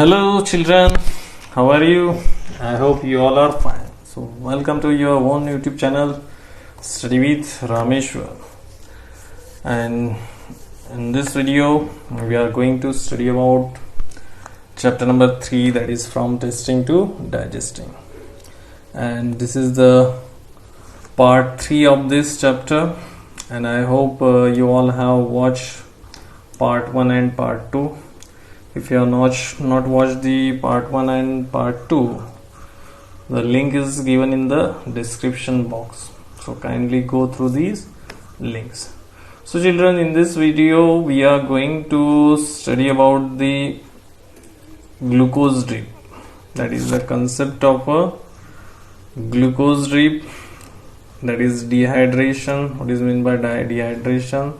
Hello, children. How are you? I hope you all are fine. So, welcome to your own YouTube channel, Study with Rameshwar. And in this video, we are going to study about chapter number 3, that is from testing to digesting. And this is the part 3 of this chapter. And I hope you all have watched part 1 and part 2. If you have not watched the part 1 and part 2, the link is given in the description box, so kindly go through these links. So children, in this video we are going to study about the glucose drip, that is the concept of a glucose drip, that is dehydration, what is meant by dehydration,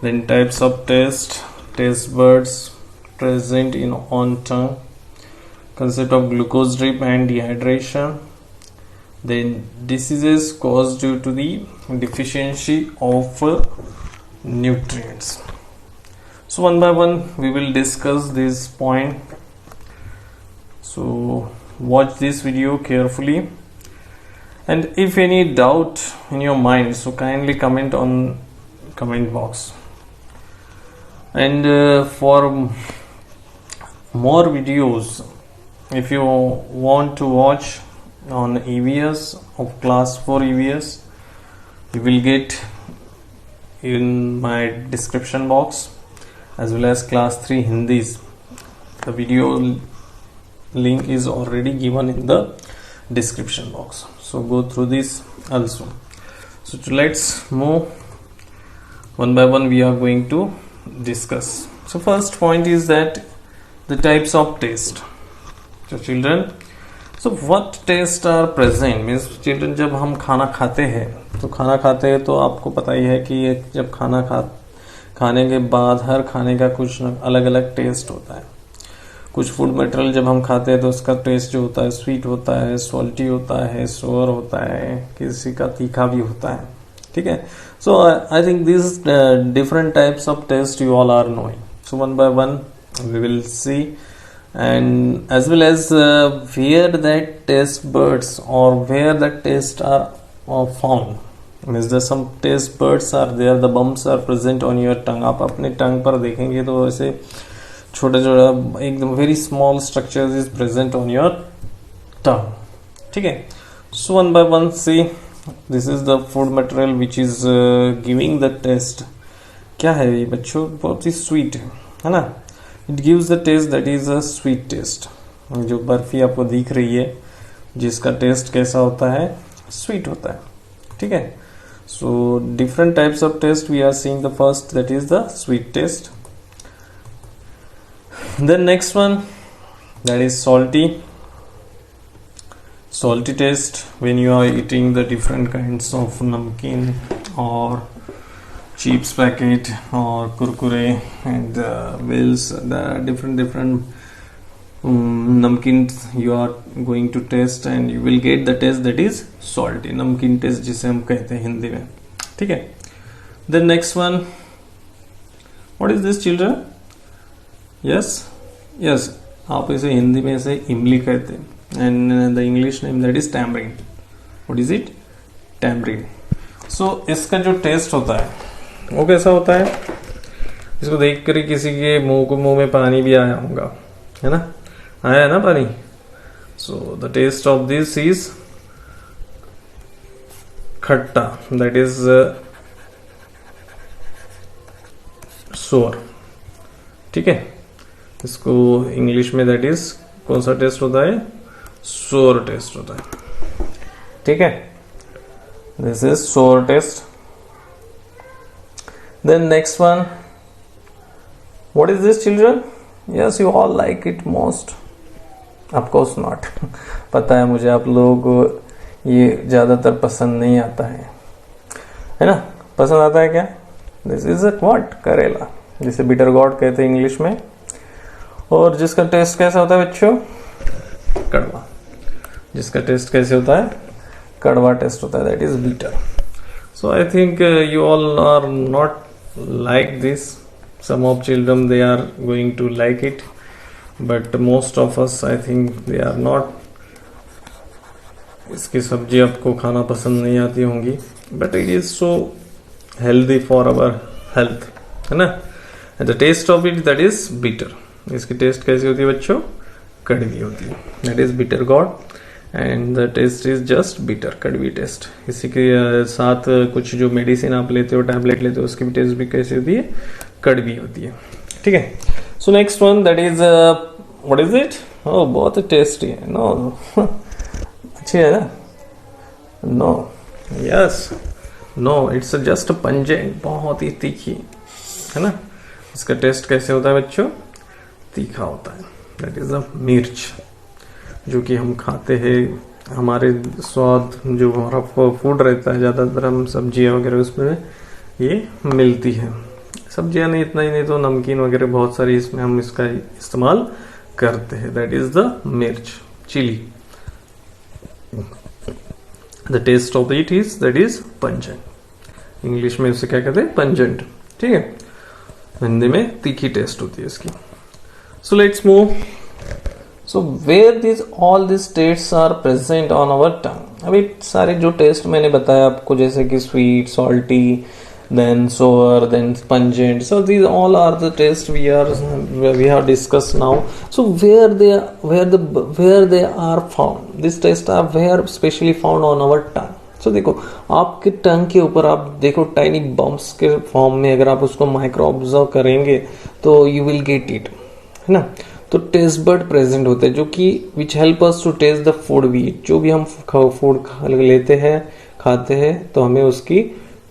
then types of taste buds present in on tongue, concept of glucose drip and dehydration, then diseases caused due to the deficiency of nutrients. So one by one we will discuss this point, so watch this video carefully, and if any doubt in your mind, so kindly comment on comment box. And for more videos, if you want to watch on EVS of class 4 EVS, you will get in my description box, as well as class 3 Hindis. The video link is already given in the description box, so go through this also. So let's move one by one, we are going to discuss. So first point is that the types of taste. So children, so what taste are present means children, जब हम खाना खाते हैं तो आपको पता ही है कि जब खाने के बाद हर खाने का कुछ अलग अलग टेस्ट होता है. कुछ फूड मटेरियल जब हम खाते हैं तो उसका टेस्ट जो होता है स्वीट होता है, सॉल्टी होता है, सोर होता है, किसी का तीखा भी होता है. ठीक है. So I think these different types of taste you all are knowing. So one by one we will see, and as well as where that taste buds or where the taste are found. Means there some taste buds are there, the bumps are present on your tongue. आप अपने टंग पर देखेंगे तो ऐसे छोटा छोटा एकदम very small structures is present on your tongue. ठीक है. So one by one see, this is the food material which is giving the taste. क्या है ये बच्चों? बहुत ही sweet है ना. It gives the taste that is a sweet taste. जो बर्फी आपको दिख रही है जिसका टेस्ट कैसा होता है? स्वीट होता है. ठीक है. So different types of taste we are seeing. The first, that is the sweet taste. Then next one, that is salty taste, when you are eating the different kinds of namkeen or chips packet or kurkure and wheels, the different namkeens you are going to taste, and you will get the taste that is salty, namkeen taste जिसे हम कहते हैं हिंदी में. ठीक है. Then next one, what is this children? yes आप इसे हिंदी में इसे इमली कहते हैं, and the English name that is tamarind. What is it? Tamarind. So इसका जो टेस्ट होता है वो कैसा होता है? इसको देख कर किसी के मुंह में पानी भी आया होगा, है ना? आया ना पानी. So the taste of this is खट्टा, that is sour. ठीक है. इसको इंग्लिश में that is कौन सा टेस्ट होता है? sour टेस्ट होता है. ठीक है. This is sour taste. Then next one, what is this children? Yes, you all like it most. Of course not. पता है मुझे आप लोगों को ये ज़्यादातर पसंद नहीं आता है ना? पसंद आता है क्या? This is a what? करेला, जिसे bitter gourd कहते हैं इंग्लिश में, और जिसका टेस्ट कैसा होता है बच्चों? कड़वा. जिसका टेस्ट कैसे होता है? कड़वा टेस्ट होता है, that is bitter. So I think you all are not like this. Some of children, they are going to like it, but most of us I think they are not, इसकी सब्जी आपको खाना पसंद नहीं आती होंगी, but it is so healthy for our health, है ना। And the taste of it that is bitter. इसकी टेस्ट कैसी होती है बच्चों? कड़वी होती है, that is bitter gourd, and the taste is just bitter, कड़वी टेस्ट। इसी के साथ कुछ जो मेडिसिन आप लेते हो, टैबलेट लेते हो, उसकी भी टेस्ट भी कैसी होती है? कड़वी होती है, ठीक है। So next one that is what is it? Oh बहुत टेस्टी है, नो अच्छी है ना? No, yes, no, it's just pungent, बहुत ही तीखी, है ना। इसका टेस्ट कैसे होता है बच्चों? तीखा होता है, दैट इज अ मिर्च, जो कि हम खाते हैं। हमारे स्वाद जो हमारा फूड रहता है, ज़्यादातर हम सब्जियां वगैरह उसमें ये मिलती है। सब्जियां नहीं, इतना ही नहीं तो नमकीन वगैरह बहुत सारी इसमें हम इसका इस्तेमाल करते हैं। दैट इज द मिर्च, chilli. The taste of it is that is pungent. English में उसे क्या कहते हैं? पंजेंट, ठीक है। हिंदी में तीखी टेस्ट होती है इसकी। So let's move. So where this all this taste are present on our tongue. अभी सारे जो टेस्ट मैंने बताया आपको, जैसे कि sweet, salty, then sour, then pungent, so these all are the taste we have discussed now. So where they are found, these taste are where specially found on our tongue. So देखो आपके टंग के ऊपर आप देखो tiny bumps के form में, अगर आप उसको माइक्रो ऑब्जर्व करेंगे तो यू विल गेट इट, है ना। तो टेस्ट बर्ड प्रेजेंट होते हैं जो कि which help us to taste the food we eat. जो भी हम फूड लेते हैं, खाते हैं, तो हमें उसकी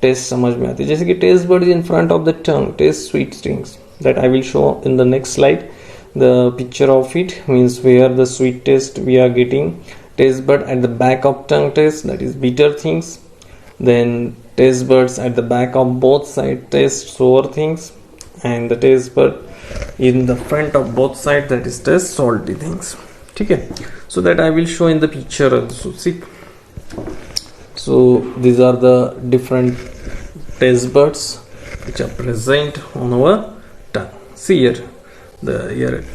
टेस्ट समझ में आती है। जैसे कि taste bud is in front of the tongue, taste sweet things, that I will show in the next slide. The picture of it means where the sweet taste we are getting. Taste bud at the back of tongue taste, that is bitter things. Then taste buds at the back of both sides taste sour things, and the taste bud in the front of both sides that is taste salty things, ठीक है। So that I will show in the picture also, see. So these are the different taste buds which are present on our tongue. See here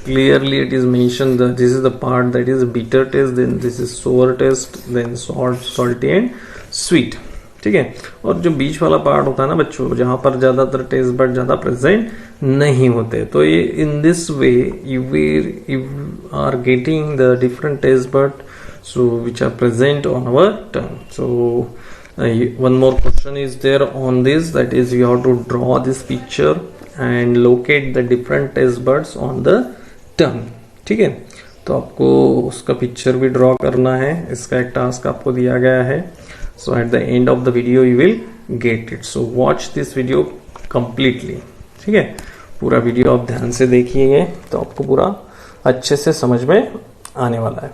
clearly it is mentioned that this is the part that is bitter taste, then this is sour taste, then salty and sweet, ठीक है। और जो बीच वाला part होता है ना बच्चों, जहां पर ज्यादातर टेस्ट बड ज्यादा प्रेजेंट नहीं होते, तो ये in this way you are getting the different taste bud so which are present on our tongue. So one more question is there on this, that is you have to draw this picture and locate the different taste buds on the tongue, ठीक है। तो आपको उसका picture भी draw करना है, इसका एक टास्क आपको दिया गया है। So at the end of the video you will get it. So watch this video completely, ठीक है। पूरा वीडियो आप ध्यान से देखिएगा तो आपको पूरा अच्छे से समझ में आने वाला है।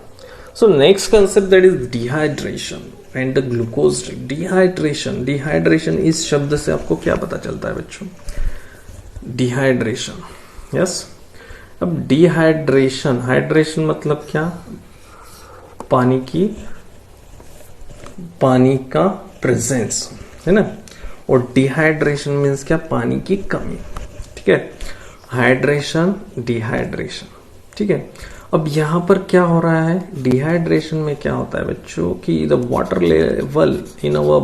So next concept that is dehydration and the glucose. Dehydration इस शब्द से आपको क्या पता चलता है बच्चों? Dehydration, yes. अब हाइड्रेशन मतलब क्या? पानी का प्रेजेंस, है ना। और डिहाइड्रेशन मीन्स क्या? पानी की कमी, ठीक है। हाइड्रेशन, डिहाइड्रेशन, ठीक है। अब यहां पर क्या हो रहा है? डिहाइड्रेशन में क्या होता है बच्चों कि the water level in our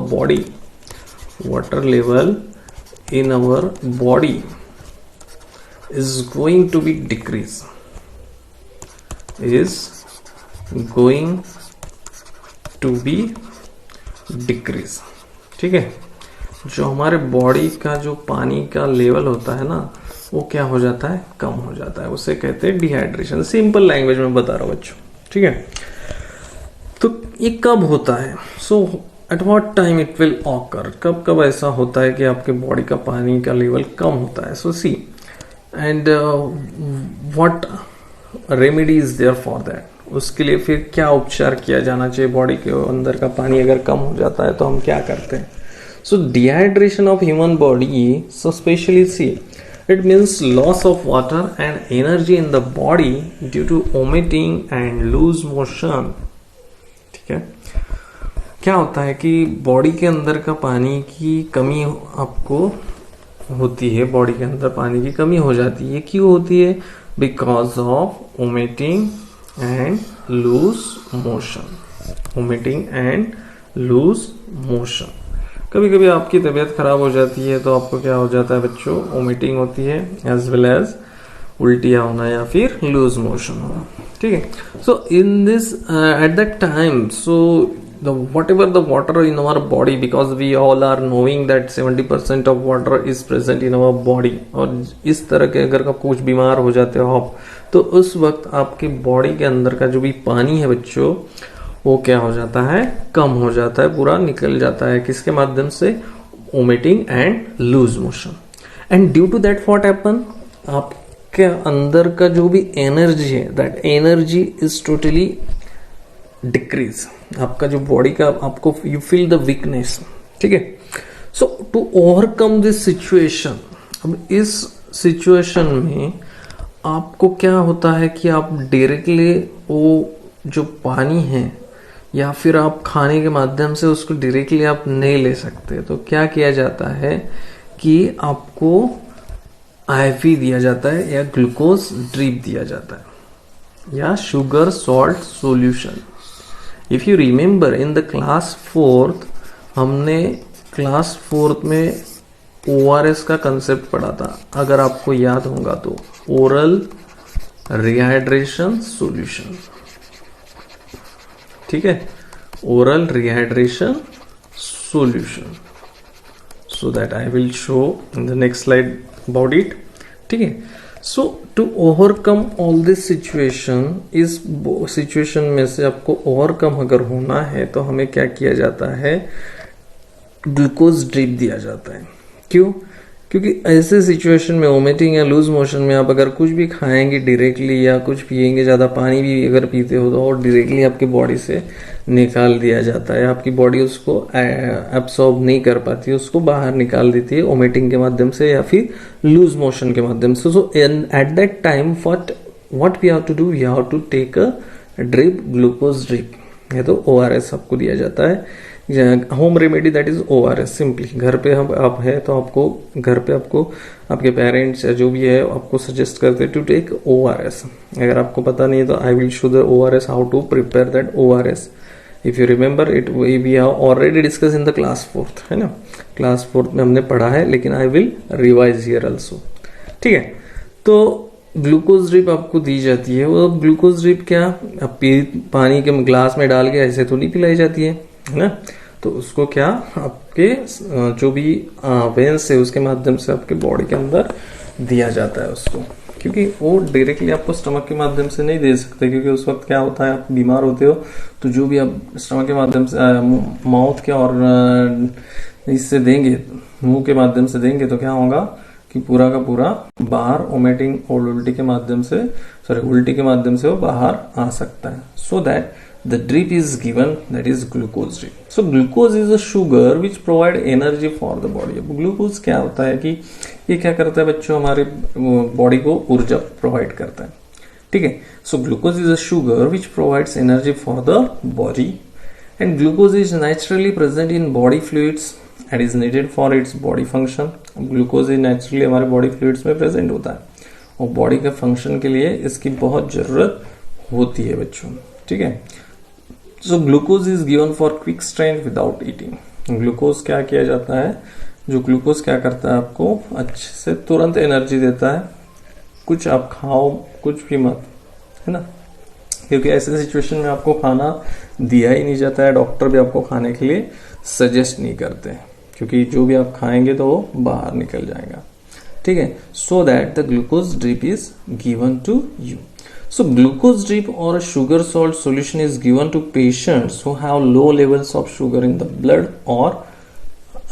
body is going to be decrease, ठीक है। जो हमारे बॉडी का जो पानी का लेवल होता है ना, वो क्या हो जाता है? कम हो जाता है, उसे कहते हैं डिहाइड्रेशन। सिंपल लैंग्वेज में बता रहा हूं बच्चों, ठीक है। तो ये कब होता है? So at what time it will occur, कब ऐसा होता है कि आपके बॉडी का पानी का लेवल कम होता है? So see, and what remedy is there for that. उसके लिए फिर क्या उपचार किया जाना चाहिए? बॉडी के अंदर का पानी अगर कम हो जाता है तो हम क्या करते हैं? So dehydration of human body, so specially see, it means loss of water and energy in the body due to vomiting and loose motion, ठीक है। क्या होता है कि बॉडी के अंदर का पानी की कमी आपको होती है, बॉडी के अंदर पानी की कमी हो जाती है। क्यों होती है? Because of vomiting and loose motion, vomiting and loose motion. कभी कभी आपकी तबीयत खराब हो जाती है तो आपको क्या हो जाता है बच्चों, वोमिटिंग होती है एज वेल एज उल्टियां होना या फिर लूज मोशन होना। ठीक है, so in this at that time, so whatever the water in our body, because we all are knowing that 70% of water is present in our body, और इस तरह के अगर आप कुछ बीमार हो जाते हो आप, तो उस वक्त आपके बॉडी के अंदर का जो भी पानी है बच्चों, वो क्या हो जाता है, कम हो जाता है, पूरा निकल जाता है। किसके माध्यम से, vomiting and loose motion. And due to that what happen, आपके अंदर का जो भी एनर्जी है, that energy is totally decrease. आपका जो बॉडी का, आपको यू फील द वीकनेस। ठीक है, so to overcome this situation, अब इस सिचुएशन में आपको क्या होता है कि आप डायरेक्टली वो जो पानी है या फिर आप खाने के माध्यम से उसको डायरेक्टली आप नहीं ले सकते, तो क्या किया जाता है कि आपको आईवी दिया जाता है या ग्लूकोज ड्रिप दिया जाता है या sugar salt solution. If you remember in the class 4th, हमने क्लास 4th में ORS का कंसेप्ट पढ़ा था, अगर आपको याद होगा तो, ओरल रिहाइड्रेशन सॉल्यूशन। ठीक है, oral rehydration solution, so that I will show in the next slide about it. ठीक है, so to overcome all this situation, इस सिचुएशन में से आपको ओवरकम अगर होना है तो हमें क्या किया जाता है, ग्लूकोज ड्रिप दिया जाता है। क्यों? क्योंकि ऐसे सिचुएशन में, वोमिटिंग या लूज मोशन में, आप अगर कुछ भी खाएंगे डायरेक्टली या कुछ पिएंगे, ज़्यादा पानी भी अगर पीते हो तो और डायरेक्टली आपकी बॉडी से निकाल दिया जाता है, आपकी बॉडी उसको एब्सॉर्ब नहीं कर पाती, उसको बाहर निकाल देती है वोमिटिंग के माध्यम से या फिर लूज मोशन के माध्यम से। So at that time what we have to do, we have to take a drip, glucose drip, ये तो ORS आपको दिया जाता है। Home remedy that is ORS। Simply घर पे हम आप है तो आपको घर पे आपको आपके पेरेंट्स या जो भी है आपको सजेस्ट करते हैं टू टेक ORS। अगर आपको पता नहीं है तो I will show the ORS, how to prepare that ORS। If you remember it, we have already discuss in the class 4th, है ना, क्लास 4th में हमने पढ़ा है, लेकिन I will revise here also. ठीक है, तो ग्लूकोज ड्रिप आपको दी जाती है। वो ग्लूकोज ड्रिप क्या, आप पानी के ग्लास में डाल के ऐसे तो नहीं पिलाई जाती है ना, तो उसको क्या आपके जो भी वेंस है उसके माध्यम से आपके बॉडी के अंदर दिया जाता है उसको, क्योंकि वो डायरेक्टली आपको स्टमक के माध्यम से नहीं दे सकते, क्योंकि उस वक्त क्या होता है, आप बीमार होते हो तो जो भी आप स्टमक के माध्यम से, माउथ के और इससे देंगे, मुंह के माध्यम से देंगे, तो क्या होगा कि पूरा का पूरा बाहर वोमिटिंग और उल्टी के माध्यम से, उल्टी के माध्यम से वो बाहर आ सकता है। So that the drip is given, that is glucose drip. So glucose is a sugar which provide energy for the body. अब ग्लूकोज क्या होता है कि ये क्या करता है बच्चों, हमारे बॉडी को ऊर्जा प्रोवाइड करता है। ठीक है, so glucose is a sugar which provides energy for the body, and glucose is naturally present in body fluids and is needed for its body function. Glucose is naturally हमारे body fluids में present होता है और body के function के लिए इसकी बहुत जरूरत होती है बच्चों। ठीक है, so glucose is given for quick strength without eating. Glucose क्या किया जाता है, जो ग्लूकोज क्या करता है, आपको अच्छे से तुरंत एनर्जी देता है, कुछ आप खाओ कुछ भी मत, है ना, क्योंकि ऐसे सिचुएशन में आपको खाना दिया ही नहीं जाता है, डॉक्टर भी आपको खाने के लिए सजेस्ट नहीं करते, क्योंकि जो भी आप खाएंगे तो वो बाहर निकल जाएगा। ठीक है, so that the glucose drip is given to you. So glucose drip or a sugar salt solution is given to patients who have low levels of sugar in the blood or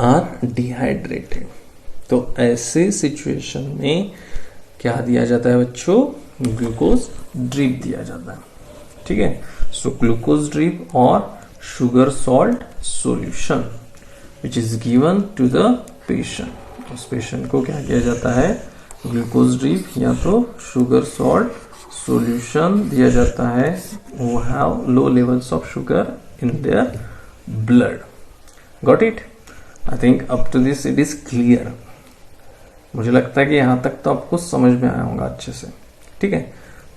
are dehydrated. तो ऐसे situation में क्या दिया जाता है बच्चों, glucose drip दिया जाता है। ठीक है, सो ग्लूकोज ड्रिप और sugar salt solution which is given to the patient. उस पेशेंट को क्या किया जाता है, ग्लूकोज ड्रिप या तो शुगर सॉल्ट सॉल्यूशन दिया जाता है, वो have low levels of sugar in their blood. Got it? I think up to this it is clear. मुझे लगता है कि यहां तक तो आपको समझ में आया होगा अच्छे से। ठीक है।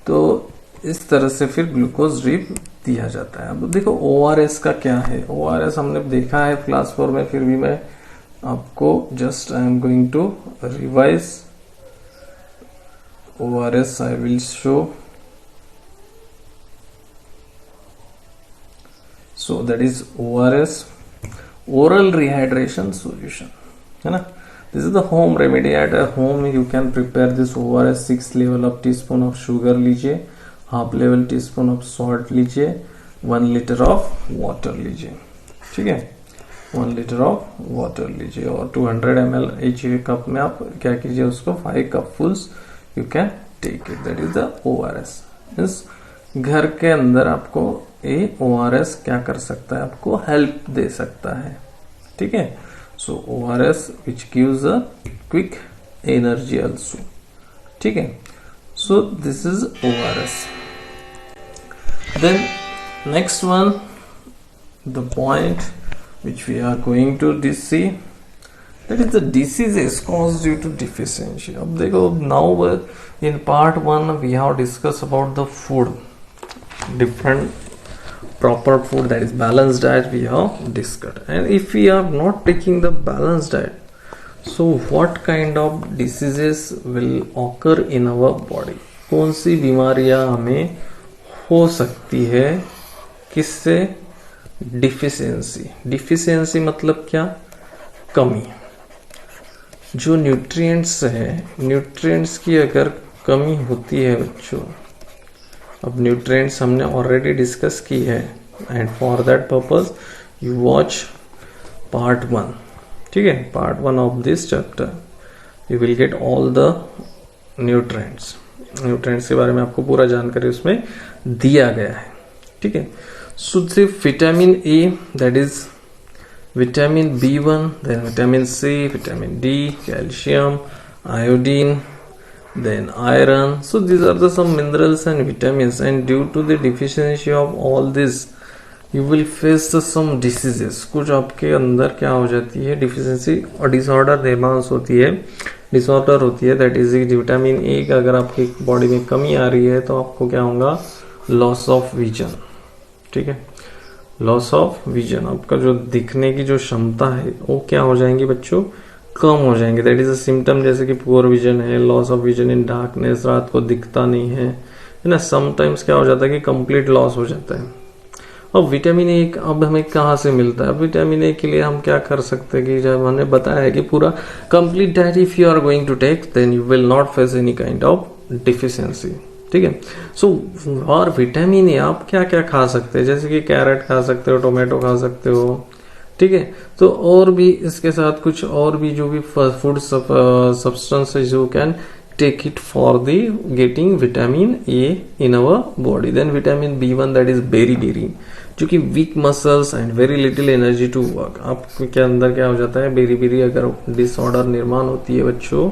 तो इस तरह से फिर ग्लूकोज ड्रिप दिया जाता है। अब देखो ORS का क्या है। ORS हमने देखा है क्लास 4 में, फिर भी मैं आपको just I am going to revise ORS I will show. So that is ORS, oral rehydration solution, है ना। This is the home remedy. At a home you can prepare this ORS 6 level of teaspoon of sugar लीजिए, half level teaspoon of salt लीजिए, 1 litre of water लीजिए, ठीक है, 1 litre of water लीजिए और 200 ml each cup में आप क्या कीजिए उसको 5 cupfuls you can take it. That is the ORS। Means घर के अंदर आपको ये ORS क्या कर सकता है, आपको हेल्प दे सकता है, ठीक है। सो ORS which gives a quick energy also, ठीक है। So this is ORS। Then next one, the point which we are going to see, that is the diseases caused due to deficiency. अब देखो now in part 1 we have discussed about the food, different proper food, that is balanced diet we have discussed. And if we are not taking the balanced diet, so what kind of diseases will occur in our body? कौन सी बीमारियां हमें हो सकती है, किससे? Deficiency. Deficiency मतलब क्या? कमी। जो न्यूट्रिएंट्स है, न्यूट्रिएंट्स की अगर कमी होती है बच्चों, अब न्यूट्रिएंट्स हमने ऑलरेडी डिस्कस की है, and for that purpose you watch part 1, ठीक है। Part 1 of this chapter you will get all the nutrients. Nutrients के बारे में आपको पूरा जानकारी उसमें दिया गया है, ठीक है। सो सिर्फ vitamin A, that is vitamin B1, then vitamin C, vitamin D, calcium, iodine, then iron. So these are the some minerals and vitamins, and due to the deficiency of all this you will face the some diseases. कुछ आपके अंदर क्या हो जाती है, deficiency और disorder निर्माण होती है, डिसऑर्डर होती है। दैट इज विटामिन ए का अगर आपकी बॉडी में कमी आ रही है तो आपको क्या होगा, लॉस ऑफ विजन, ठीक है। लॉस ऑफ विजन, आपका जो दिखने की जो क्षमता है वो क्या हो जाएंगी बच्चों, कम हो जाएंगे। दैट इज अ सिम्टम, जैसे कि पुअर विजन है, loss of vision in darkness, रात को दिखता नहीं है ना। समटाइम्स क्या हो जाता है कि कंप्लीट लॉस हो जाता है। अब विटामिन ए अब हमें कहाँ से मिलता है? विटामिन ए के लिए हम क्या कर सकते हैं कि जब हमने बताया है कि पूरा complete diet if you are going to take then you will not face any kind of deficiency, ठीक है। सो और विटामिन ए आप क्या क्या खा सकते हैं, जैसे कि कैरेट खा सकते हो, टोमेटो खा सकते हो, ठीक है। तो और भी इसके साथ कुछ और भी जो भी food substances you can take it for the getting vitamin A in our body. Then vitamin B1, that is berry, जो कि weak muscles and very little energy to work. आपके अंदर क्या हो जाता है, बेरी अगर डिसऑर्डर निर्माण होती है बच्चों,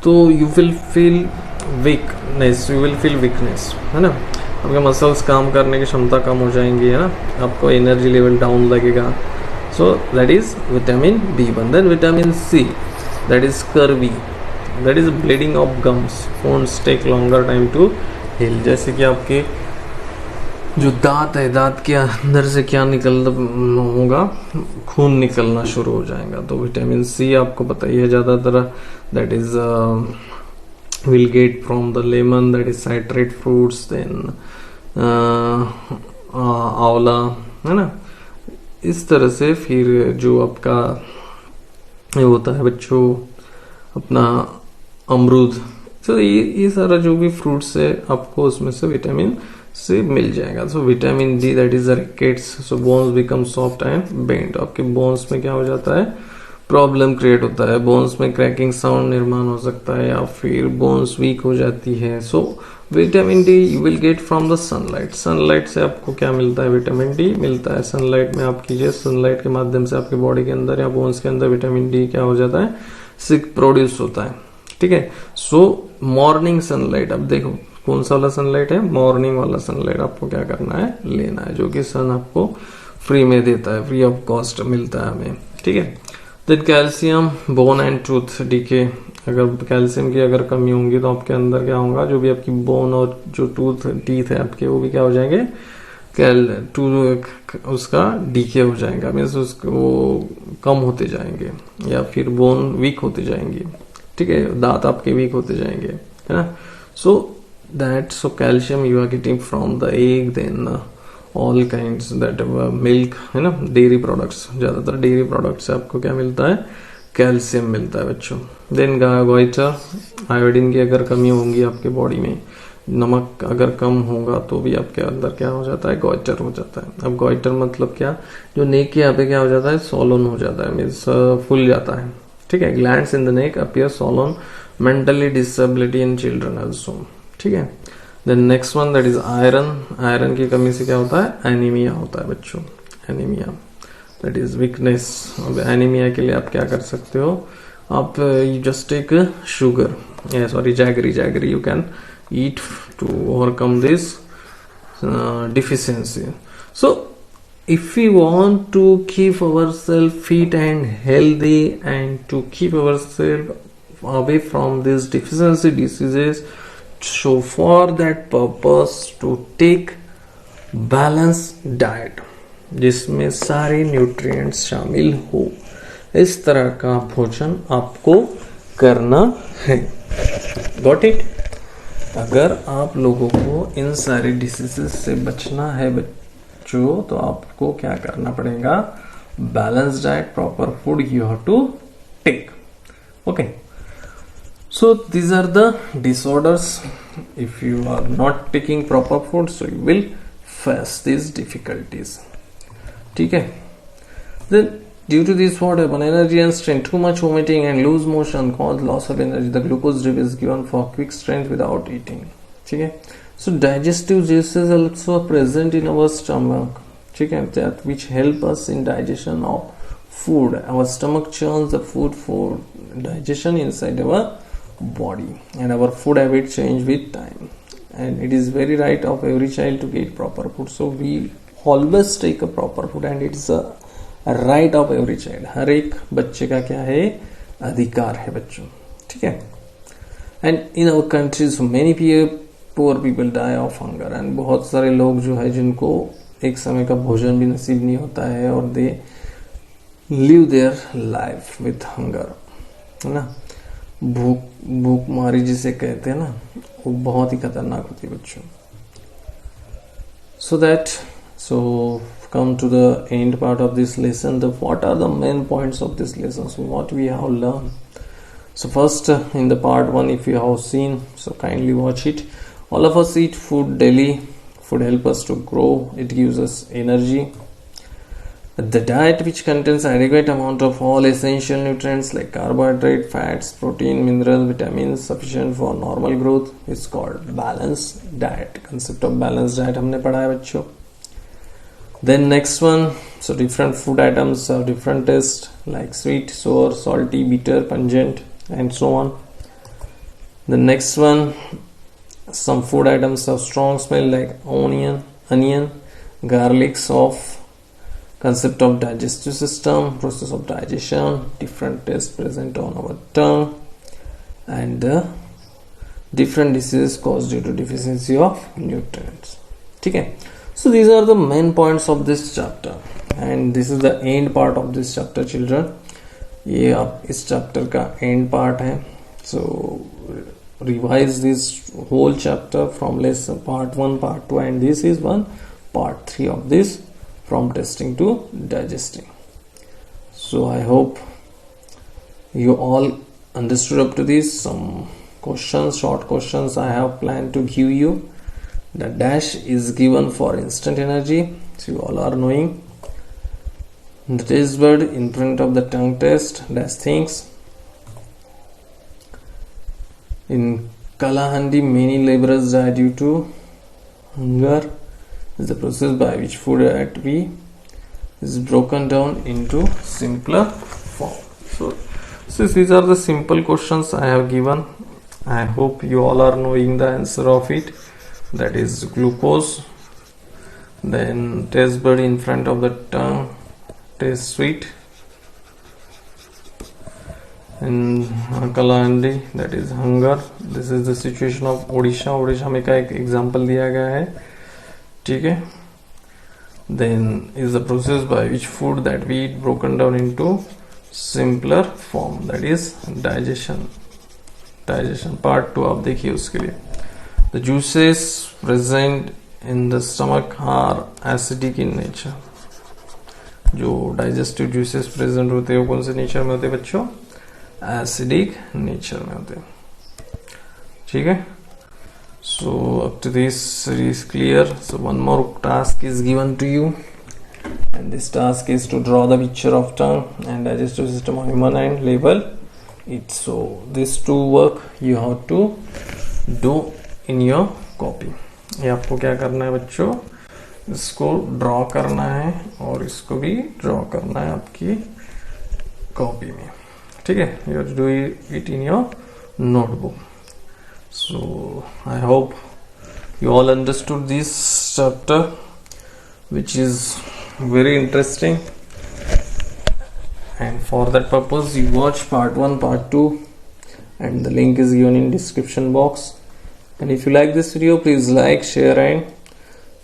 तो you will feel weakness, है ना। आपके मसल्स काम करने की क्षमता कम हो जाएंगी, है ना, आपको एनर्जी लेवल डाउन लगेगा। So that is vitamin B1. Then vitamin C, that is scurvy, that is bleeding of gums, wounds take longer time to heal। जैसे कि आपके जो दांत है, दांत के अंदर से क्या निकल होगा, खून निकलना शुरू हो जाएगा। तो विटामिन सी आपको पता ही है ज्यादातर, that is will get from the lemon, that is citrate fruits, then amla, है ना। इस तरह से फिर जो आपका ये होता है बच्चों अपना अमरूद, तो ये सारा जो भी फ्रूट्स है आपको उसमें से विटामिन से मिल जाएगा। So vitamin D, that is rickets, so bones become soft and bend. आपके बोन्स में क्या हो जाता है, प्रॉब्लम क्रिएट होता है, बोन्स में क्रैकिंग साउंड निर्माण हो सकता है, या फिर बोन्स वीक हो जाती है। So vitamin D you will get from the sunlight. Sunlight से आपको क्या मिलता है, विटामिन डी मिलता है। सनलाइट में आप कीजिए, सनलाइट के माध्यम से आपके बॉडी के अंदर या बोन्स के अंदर विटामिन डी क्या हो जाता है, प्रोड्यूस होता है, ठीक है। सो मॉर्निंग सनलाइट, अब देखो कौन सा वाला सनलाइट है, मॉर्निंग वाला सनलाइट आपको क्या करना है, लेना है, जो कि सन आपको फ्री में देता है, फ्री ऑफ कॉस्ट मिलता है हमें, ठीक है। Then calcium, bone and tooth decay, अगर कैल्शियम की अगर कमी होगी तो आपके अंदर क्या होगा, जो भी आपकी बोन और जो टीथ है आपके, वो भी क्या हो जाएंगे, उसका डीके हो जाएगा, मीन्स उसको वो कम होते जाएंगे, या फिर बोन वीक होते जाएंगी, ठीक है, दांत आपके वीक होते जाएंगे, है ना. So calcium you are getting from the egg, then all kinds that milk, है ना, डेयरी प्रोडक्ट्स, ज्यादातर डेयरी प्रोडक्ट्स से आपको क्या मिलता है, कैल्शियम मिलता है बच्चों. देन गोइटर, आयोडीन की अगर कमी होगी आपके बॉडी में, नमक अगर कम होगा तो भी आपके अंदर क्या हो जाता है, गोइटर हो जाता है. अब गोइटर मतलब क्या, जो नेक के यहाँ पे क्या हो जाता है, सोलन हो जाता है, मीन्स फूल जाता है, ठीक है. Glands in the neck appear swollen, mentally disability in children also, ठीक है. Then next one that is iron. Iron की कमी से क्या होता है, एनीमिया होता है बच्चों, एनीमिया दैट इज वीकनेस. अब एनीमिया के लिए आप क्या कर सकते हो, आप you just take sugar, sorry jaggery you can eat to overcome this deficiency. So if we want to keep ourselves fit and healthy and to keep ourselves away from these deficiency diseases, so for that purpose to take balanced diet जिसमें सारे nutrients शामिल हो, इस तरह का भोजन आपको करना है. Got it. अगर आप लोगों को इन सारे डिसीजेस से बचना है बच्चों, तो आपको क्या करना पड़ेगा, balance diet, proper food you have to take. Okay, so these are the disorders. If you are not taking proper food, so you will face this difficulties, ठीक है. Then due to this, what happen, energy and strength, too much vomiting and loose motion cause loss of energy. The glucose drip is given for quick strength without eating, ठीक है. So digestive juices also present in our stomach, ठीक है, that which help us in digestion of food. Our stomach churns the food for digestion inside our body, and our food habits change with time, and it is very right of every child to get proper food. So we always take a proper food, and it's a right of every child. हर एक बच्चे का क्या है, अधिकार है बच्चों, ठीक है. And in our countries many poor people die of hunger, and बहुत सारे लोग जो है जिनको एक समय का भोजन भी नसीब नहीं होता है, और they live their life with hunger, है ना. भूख मारी जिसे कहते हैं ना, वो बहुत ही खतरनाक होती है बच्चों. So come to the end part of this lesson. What are the main points of this lesson? So what we have learned. So first, in the part 1, if you have seen, so kindly watch it. All of us eat food daily. Food helps us to grow. It gives us energy. The diet which contains adequate amount of all essential nutrients like carbohydrate, fats, protein, minerals, vitamins sufficient for normal growth is called balanced diet. Concept of balanced diet हमने पढ़ा है बच्चों. Then next one, so different food items have different taste like sweet, sour, salty, bitter, pungent, and so on. The next one, some food items have strong smell like onion, garlic, soft. Concept of digestive system, process of digestion, different taste present on our tongue, and different diseases caused due to deficiency of nutrients. ठीक है. So these are the main points of this chapter, and this is the end part of this chapter, children. ये आप इस chapter का end part है. So revise this whole chapter from lesson part 1, part 2, and this is one part 3 of this, from testing to digesting. So I hope you all understood up to this. Some questions, short questions I have planned to give you. The dash is given for instant energy, so you all are knowing. The taste bud in front of the tongue test, dash things. In Kalahandi, many laborers die due to hunger. Is the process by which food at we is broken down into simpler form. So these are the simple questions I have given. I hope you all are knowing the answer of it. That is glucose, then taste bud in front of the tongue, taste sweet, in Kalandri, that is hunger. This is the situation of Odisha. Odisha में का एक example दिया गया है, ठीक है. Then is the process by which food that we eat broken down into simpler form, that is digestion. Part 2 आप देखिए उसके लिए. The juices present in the stomach are acidic in nature. जो डाइजेस्टिव juices present होते हैं वो कौन से नेचर में होते हैं बच्चों? एसिडिक नेचर में होते हैं, ठीक है. So up to this is clear. So one more task is given to you, and this task is to draw the picture of tongue and digestive system of human and label it. So these two work you have to do in your copy. ये आपको क्या करना है बच्चों? इसको draw करना है और इसको भी ड्रॉ करना है आपकी कॉपी में, ठीक है. You have to do it in your notebook. So I hope you all understood this chapter, which is very interesting, and for that purpose you watch part 1, part 2, and the link is given in description box. And if you like this video, please like, share and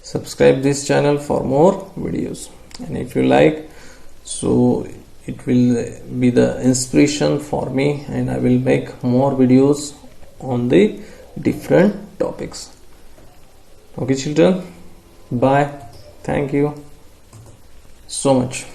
subscribe this channel for more videos. And if you like, so it will be the inspiration for me, and I will make more videos on the different topics. Okay children, bye, thank you so much.